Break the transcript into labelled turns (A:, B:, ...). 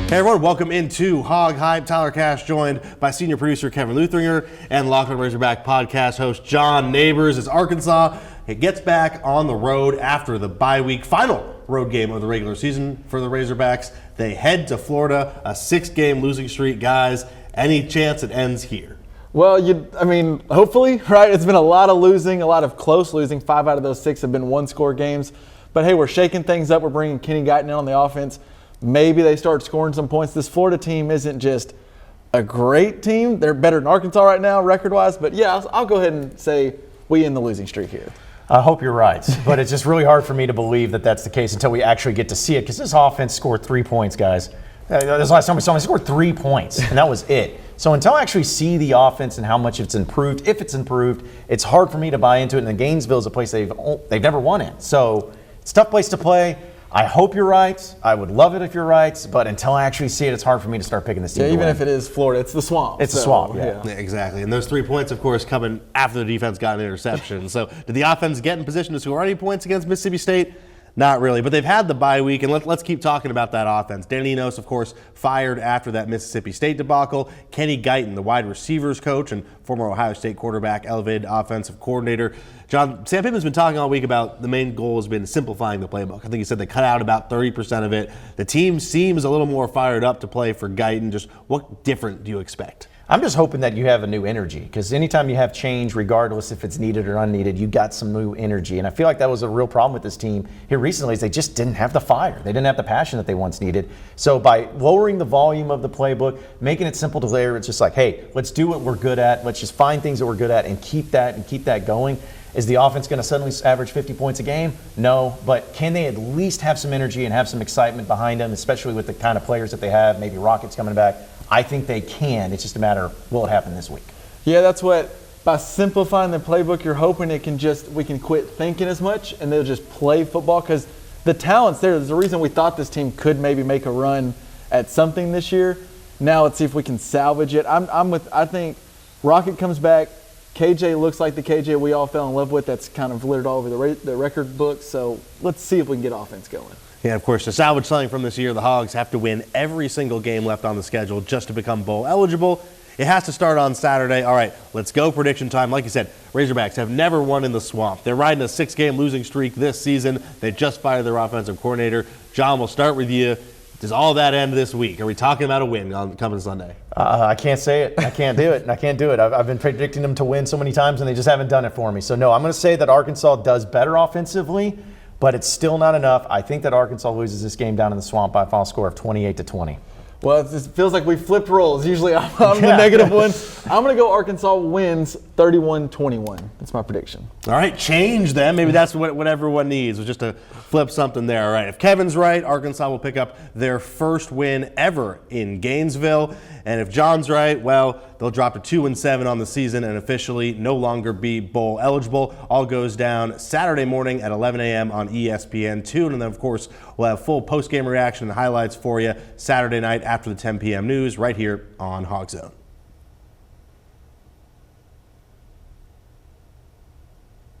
A: Hey everyone, welcome into HogHype. Tyler Cash joined by senior producer Kevin Luthringer and Locked On Razorback podcast host John Neighbors as Arkansas gets back on the road after the bye week. Final road game of the regular season for the Razorbacks. They head to Florida, a 6-game losing streak. Guys, any chance it ends here?
B: Well, hopefully, right? It's been a lot of losing, a lot of close losing. 5 out of those 6 have been one-score games. But hey, we're shaking things up. We're bringing Kenny Guyton in on the offense. Maybe they start scoring some points. This Florida team isn't just a great team. They're better than Arkansas right now, record-wise. But yeah, I'll go ahead and say we end the losing streak here.
C: I hope you're right, but it's just really hard for me to believe that that's the case until we actually get to see it, because this offense scored 3 points, guys. This last time we saw them, they scored 3 points, and that was it. So until I actually see the offense and how much it's improved, if it's improved, it's hard for me to buy into it. And Gainesville is a place they've never won in. So it's a tough place to play. I hope you're right. I would love it if you're right, but until I actually see it, it's hard for me to start picking this team.
B: Yeah, even if it is Florida, it's the swamp.
C: It's the swamp, yeah.
A: Exactly. And those 3 points, of course, coming after the defense got an interception. So did the offense get in position to score any points against Mississippi State? Not really, but they've had the bye week, and let's keep talking about that offense. Dan Enos, of course, fired after that Mississippi State debacle. Kenny Guyton, the wide receivers coach and former Ohio State quarterback, elevated offensive coordinator. John, Sam Pittman's been talking all week about the main goal has been simplifying the playbook. I think he said they cut out about 30% of it. The team seems a little more fired up to play for Guyton. Just what different do you expect?
C: I'm just hoping that you have a new energy, because anytime you have change, regardless if it's needed or unneeded, you got some new energy. And I feel like that was a real problem with this team here recently, is they just didn't have the fire. They didn't have the passion that they once needed. So by lowering the volume of the playbook, making it simple to layer, it's just like, hey, let's do what we're good at. Let's just find things that we're good at and keep that going. Is the offense going to suddenly average 50 points a game? No, but can they at least have some energy and have some excitement behind them, especially with the kind of players that they have, maybe Rockets coming back? I think they can. It's just a matter of, will it happen this week?
B: Yeah, that's what, by simplifying the playbook, you're hoping we can quit thinking as much and they'll just play football, because the talent's there. There's a reason we thought this team could maybe make a run at something this year. Now let's see if we can salvage it. I think Rocket comes back. KJ looks like the KJ we all fell in love with. That's kind of littered all over the record book. So let's see if we can get offense going.
A: Yeah, of course, to salvage something from this year, the Hogs have to win every single game left on the schedule just to become bowl eligible. It has to start on Saturday. All right, let's go prediction time. Like you said, Razorbacks have never won in the swamp. They're riding a 6-game losing streak this season. They just fired their offensive coordinator. John, we'll start with you. Does all that end this week? Are we talking about a win on coming Sunday?
C: I can't say it. I can't do it. I can't do it. I've been predicting them to win so many times, and they just haven't done it for me. So, no, I'm going to say that Arkansas does better offensively, but it's still not enough. I think that Arkansas loses this game down in the swamp by a final score of 28-20.
B: Well, it feels like we flipped roles. Usually I'm the negative one. I'm going to go Arkansas wins 31-21. That's my prediction.
A: All right, change then. Maybe that's what everyone needs, was just to flip something there. All right, if Kevin's right, Arkansas will pick up their first win ever in Gainesville. And if John's right, well, they'll drop to 2-7 on the season and officially no longer be bowl eligible. All goes down Saturday morning at 11 a.m. on ESPN2. And then, of course, we'll have full post-game reaction and highlights for you Saturday night after the 10 p.m. news right here on Hog Zone.